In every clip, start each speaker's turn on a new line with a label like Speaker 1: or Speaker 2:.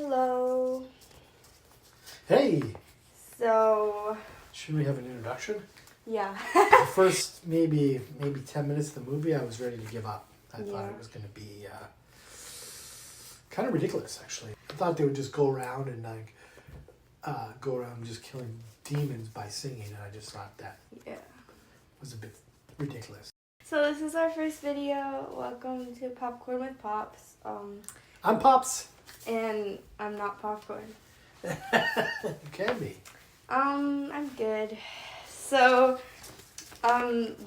Speaker 1: Hello.
Speaker 2: Hey,
Speaker 1: So,
Speaker 2: should we have an introduction?
Speaker 1: yeah.
Speaker 2: The first maybe 10 minutes of the movie, I was ready to give up. I thought
Speaker 1: Yeah.
Speaker 2: it was going to be kind of ridiculous, actually. I thought they would just go around and go around just killing demons by singing, and I just thought that
Speaker 1: Yeah.
Speaker 2: was a bit ridiculous.
Speaker 1: So this is our first video. Welcome to Popcorn with Pops.
Speaker 2: I'm Pops.
Speaker 1: And I'm not popcorn.
Speaker 2: You can be.
Speaker 1: I'm good. So,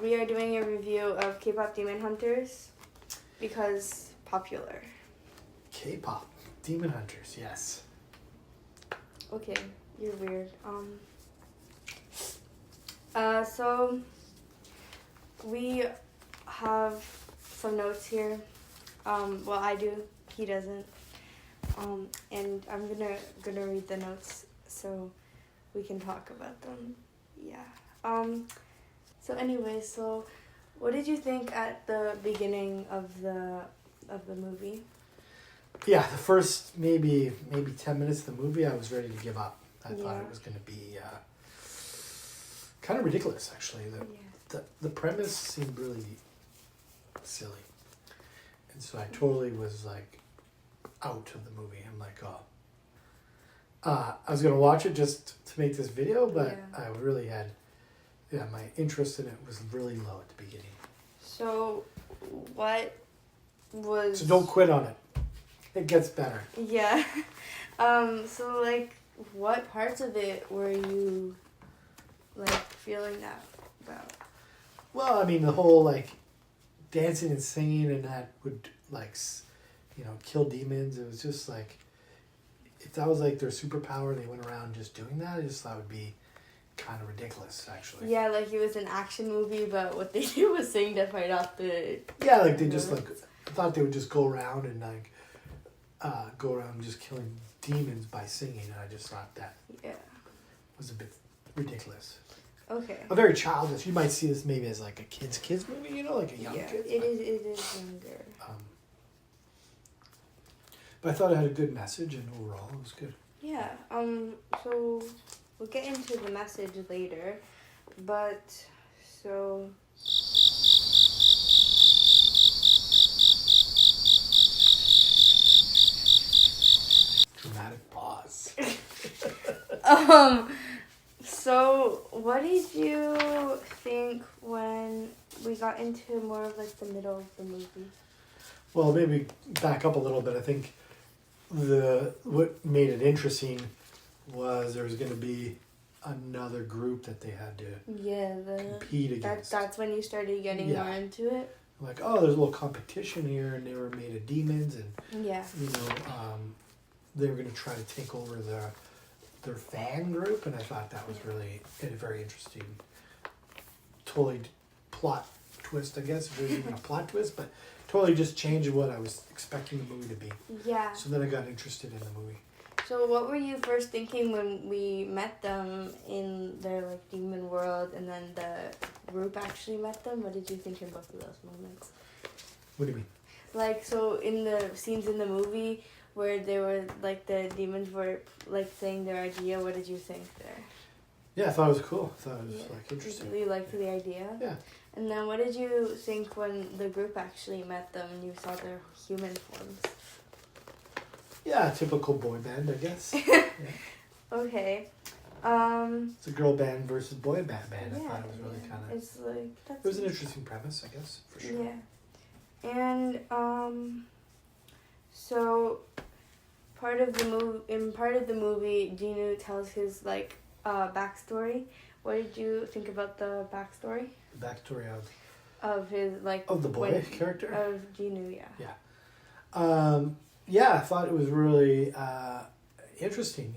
Speaker 1: we are doing a review of K-pop Demon Hunters because popular.
Speaker 2: K-pop, Demon Hunters, yes.
Speaker 1: Okay, you're weird. So we have some notes here. Well, I do. He doesn't. And I'm gonna read the notes so we can talk about them. Yeah. So anyway, so what did you think at the beginning of the movie?
Speaker 2: Yeah, the first maybe 10 minutes of the movie, I was ready to give up. I thought
Speaker 1: Yeah.
Speaker 2: it was going to be kind of ridiculous, actually. The premise seemed really silly. And so I totally was like out of the movie. I'm like, oh. I was going to watch it just to make this video, but
Speaker 1: Yeah.
Speaker 2: I really had, my interest in it was really low at the beginning.
Speaker 1: So what was...
Speaker 2: So don't quit on it. It gets better.
Speaker 1: Yeah. So like what parts of it were you like feeling that about?
Speaker 2: Well, I mean, the whole like dancing and singing and that would like, kill demons. It was just like, if that was like their superpower, they went around just doing that. I just thought it would be kind of ridiculous, actually.
Speaker 1: Yeah, like it was an action movie, but what they did was sing to fight off the...
Speaker 2: Yeah, like they just like, I thought they would just go around and go around just killing demons by singing, and I just thought that was a bit ridiculous.
Speaker 1: Okay.
Speaker 2: Very childish. You might see this maybe as like a kids movie, like a young kids.
Speaker 1: It is younger.
Speaker 2: But I thought it had a good message, and overall it was good.
Speaker 1: Yeah. So we'll get into the message later, but so.
Speaker 2: Dramatic pause.
Speaker 1: So what did you think when we got into more of like the middle of the movie?
Speaker 2: Well, maybe back up a little bit. I think what made it interesting was there was going to be another group that they had to compete against.
Speaker 1: That's when you started getting more into it.
Speaker 2: Like, oh, there's a little competition here, and they were made of demons, and they were going to try to take over their fan group, and I thought that was really a very interesting, totally plot twist, I guess. It wasn't even a plot twist, but totally just changed what I was expecting the movie to be.
Speaker 1: Yeah.
Speaker 2: So then I got interested in the movie.
Speaker 1: So what were you first thinking when we met them in their like demon world, and then the group actually met them? What did you think in both of those moments?
Speaker 2: What do you mean?
Speaker 1: Like, so in the scenes in the movie where they were like the demons were like saying their idea, what did you think there?
Speaker 2: Yeah, I thought it was cool. I thought it was like interesting.
Speaker 1: You really liked the idea?
Speaker 2: Yeah.
Speaker 1: And then what did you think when the group actually met them and you saw their human forms?
Speaker 2: Yeah, typical boy band, I guess. Yeah.
Speaker 1: Okay.
Speaker 2: It's a girl band versus boy band. I thought it was really kind of...
Speaker 1: It's like...
Speaker 2: It was an interesting premise, I guess, for sure.
Speaker 1: Yeah. And, so part of the movie, Jinu tells his like backstory. What did you think about the backstory?
Speaker 2: The backstory
Speaker 1: of his like
Speaker 2: of the boy character?
Speaker 1: Of Jinu, yeah.
Speaker 2: Yeah. Yeah, I thought it was really interesting,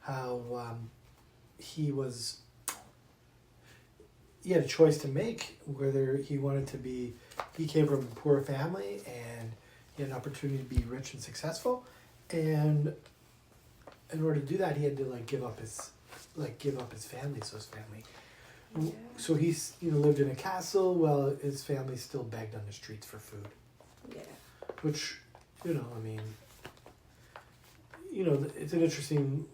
Speaker 2: how he had a choice to make whether he wanted to be, he came from a poor family and he had an opportunity to be rich and successful, and in order to do that he had to give up his family, so his family.
Speaker 1: Yeah.
Speaker 2: So he's lived in a castle while his family still begged on the streets for food.
Speaker 1: Yeah.
Speaker 2: Which, it's an interesting,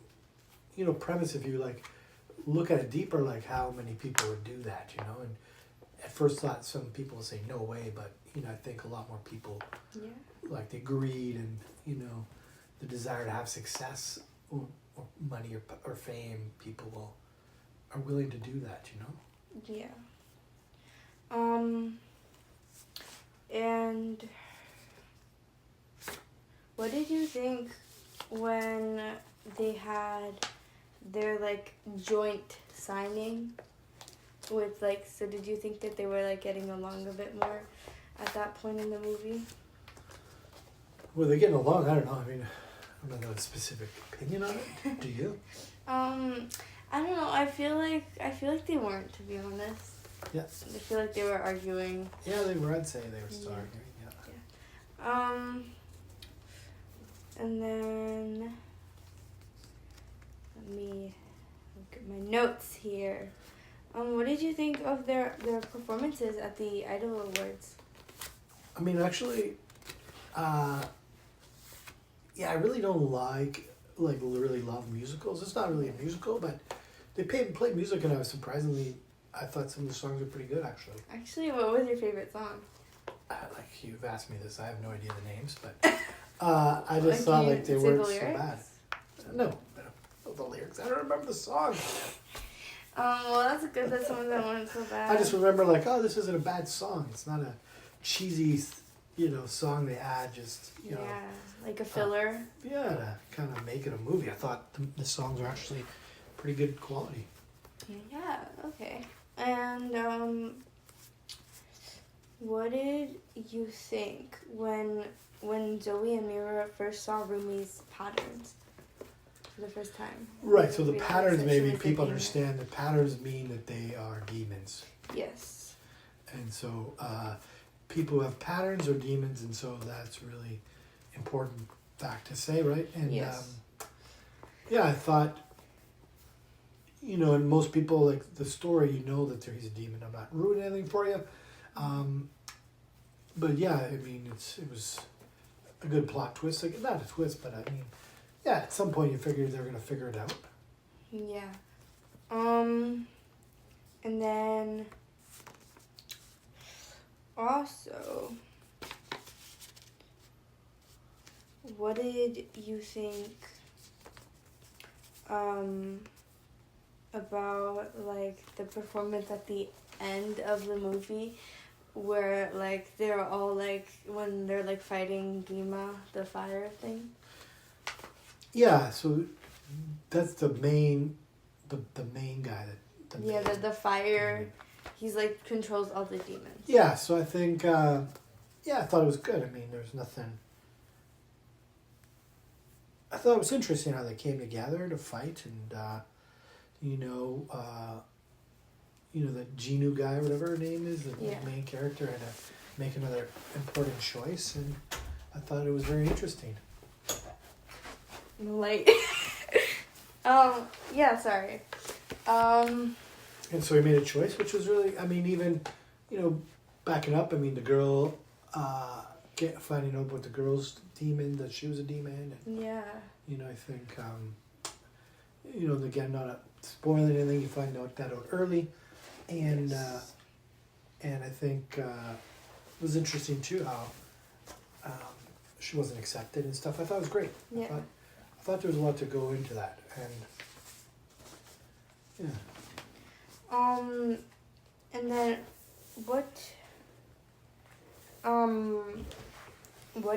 Speaker 2: premise if you like look at it deeper, like how many people would do that, and at first thought some people would say no way, but I think a lot more people, like the greed and the desire to have success or money or fame, people are willing to do that,
Speaker 1: Yeah. And what did you think when they had their like joint signing with like, so did you think that they were like getting along a bit more at that point in the movie?
Speaker 2: Well, they're getting along. I don't know. I mean, I don't have a specific opinion on it. Do you?
Speaker 1: I don't know. I feel like they weren't, to be honest.
Speaker 2: Yeah.
Speaker 1: I feel like they were arguing.
Speaker 2: Yeah, they were. I'd say they were still arguing.
Speaker 1: Yeah. And then let me look at my notes here. What did you think of their performances at the Idol Awards?
Speaker 2: I mean, actually, I really don't really love musicals. It's not really a musical, but they played music, and I thought some of the songs were pretty good, actually.
Speaker 1: Actually, what was your favorite song?
Speaker 2: You've asked me this, I have no idea the names, but I just thought they weren't so bad. No, I don't know the lyrics. I don't remember the song.
Speaker 1: Well, that's good that some of them weren't so bad.
Speaker 2: I just remember this isn't a bad song. It's not a cheesy, song they add just,
Speaker 1: Yeah, like a filler.
Speaker 2: To kind of make it a movie. I thought the songs were actually pretty good quality.
Speaker 1: Yeah, okay. And what did you think when Zoe and Mira first saw Rumi's patterns for the first time?
Speaker 2: Right, so the patterns, maybe people understand the patterns mean that they are demons.
Speaker 1: Yes.
Speaker 2: And so people who have patterns are demons, and so that's really important fact to say, right? And
Speaker 1: yes.
Speaker 2: I thought, and most people, like the story, that he's a demon. I'm not ruining anything for you. But yeah, I mean, it was a good plot twist. Like, not a twist, but I mean, yeah, at some point you figured they're going to figure it out.
Speaker 1: Yeah. And then also, what did you think about like the performance at the end of the movie where like they're all like when they're like fighting Dima, the fire thing?
Speaker 2: Yeah, so that's the main guy that
Speaker 1: the fire, he's like controls all the demons.
Speaker 2: Yeah, so I think I thought it was good. I mean, there's nothing. I thought it was interesting how they came together to fight, and the Genu guy, whatever her name is, the main character, had to make another important choice, and I thought it was very interesting.
Speaker 1: Like, yeah, sorry.
Speaker 2: And so he made a choice, which was really, I mean, even, backing up, I mean, the girl, finding out about the girl's demon, that she was a demon. And,
Speaker 1: yeah.
Speaker 2: I think, again, not spoiling anything, you find that out early. And,
Speaker 1: yes.
Speaker 2: And I think it was interesting, too, how she wasn't accepted and stuff. I thought it was great.
Speaker 1: Yeah.
Speaker 2: I thought there was a lot to go into that. And, yeah.
Speaker 1: And then what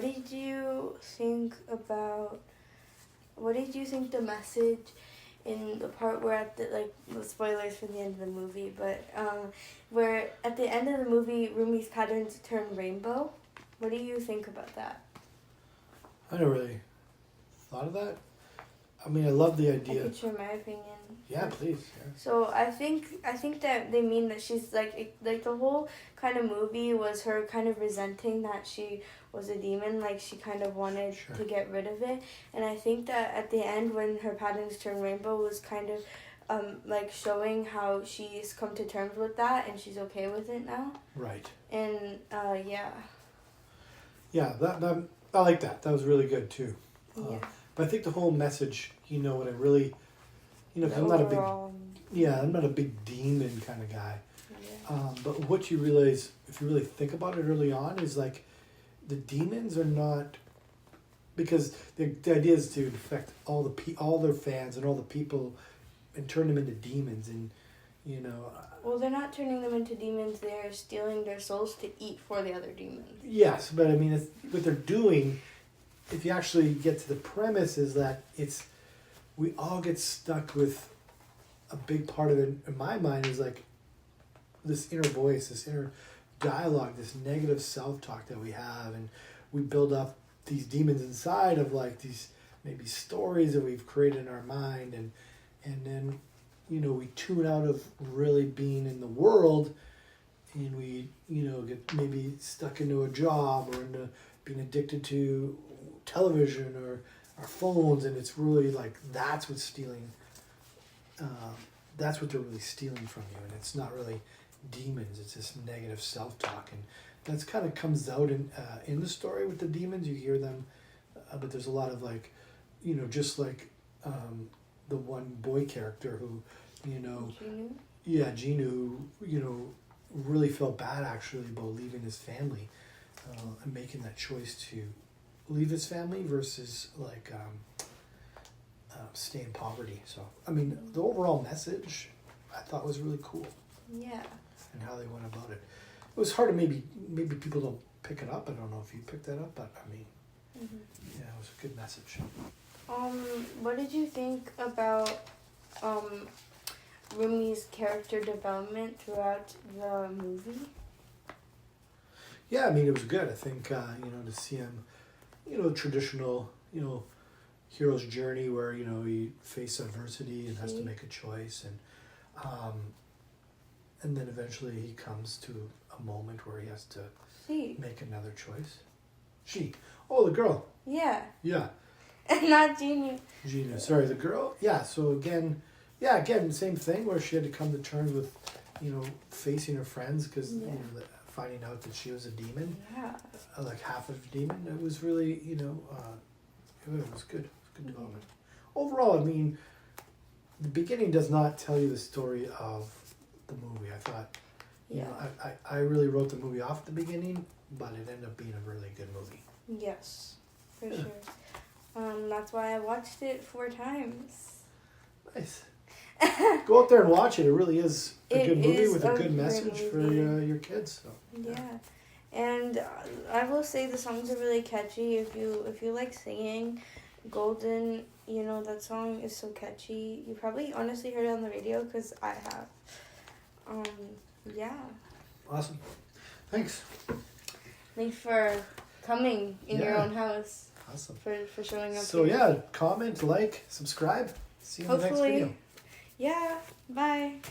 Speaker 1: did you think the message in the part where at the spoilers for the end of the movie, but where at the end of the movie Rumi's patterns turn rainbow? What do you think about that?
Speaker 2: I never really thought of that. I mean, I love the idea.
Speaker 1: I could share my opinion.
Speaker 2: Yeah, please. Yeah.
Speaker 1: So I think that they mean that she's like the whole kind of movie was her kind of resenting that she was a demon, like she kind of wanted to get rid of it. And I think that at the end when her patterns turn rainbow was kind of like showing how she's come to terms with that and she's okay with it now.
Speaker 2: Right.
Speaker 1: And yeah.
Speaker 2: Yeah, that I like that. That was really good too.
Speaker 1: Yeah.
Speaker 2: But I think the whole message, you know, what I really, you know, 'cause I'm not a big, I'm not a big demon kind of guy.
Speaker 1: Yeah.
Speaker 2: But what you realize, if you really think about it early on, is like the demons are not, because the idea is to infect all their fans and all the people and turn them into demons, and you know.
Speaker 1: Well, they're not turning them into demons. They're stealing their souls to eat for the other demons.
Speaker 2: Yes, but I mean, what they're doing, if you actually get to the premise, is that we all get stuck with a big part of it, in my mind, is like this inner voice, this inner dialogue, this negative self-talk that we have, and we build up these demons inside of like these maybe stories that we've created in our mind, and then, you know, we tune out of really being in the world, and we, you know, get maybe stuck into a job or into being addicted to television or our phones, and it's really like that's what's stealing. That's what they're really stealing from you, and it's not really demons. It's this negative self-talk, and that's kind of comes out in the story with the demons. You hear them, but there's a lot of like, you know, just like the one boy character who, you know, Genu, who, you know, really felt bad actually about leaving his family and making that choice to leave his family versus like stay in poverty. So I mean, the overall message I thought was really cool.
Speaker 1: Yeah.
Speaker 2: And how they went about it. It was hard to maybe people don't pick it up. I don't know if you picked that up, but I mean, yeah, it was a good message.
Speaker 1: What did you think about Rumi's character development throughout the movie?
Speaker 2: Yeah, I mean, it was good. I think, you know, to see him, you know, traditional, you know, hero's journey where, you know, he faces adversity and has to make a choice, and then eventually he comes to a moment where he has to make another choice. Oh, the girl.
Speaker 1: Yeah.
Speaker 2: Yeah.
Speaker 1: Not Genu.
Speaker 2: Genu, sorry, the girl. Yeah, so again, same thing where she had to come to terms with, you know, facing her friends because, you know, finding out that she was a demon.
Speaker 1: Yeah.
Speaker 2: Like half of a demon. It was really, you know, it was good. It was good development. Overall, I mean, the beginning does not tell you the story of the movie. I thought, you know, I really wrote the movie off at the beginning, but it ended up being a really good movie.
Speaker 1: Yes, for sure. That's why I watched it 4 times.
Speaker 2: Nice. Go out there and watch it. It really is a good movie with a good message for your kids. So.
Speaker 1: Yeah, and I will say the songs are really catchy. If you like singing, Golden, you know, that song is so catchy. You probably honestly heard it on the radio because I have. Yeah.
Speaker 2: Awesome. Thanks.
Speaker 1: Thanks for coming in your own house.
Speaker 2: Awesome.
Speaker 1: For showing up.
Speaker 2: So comment, like, subscribe. See you in the next video.
Speaker 1: Yeah. Bye.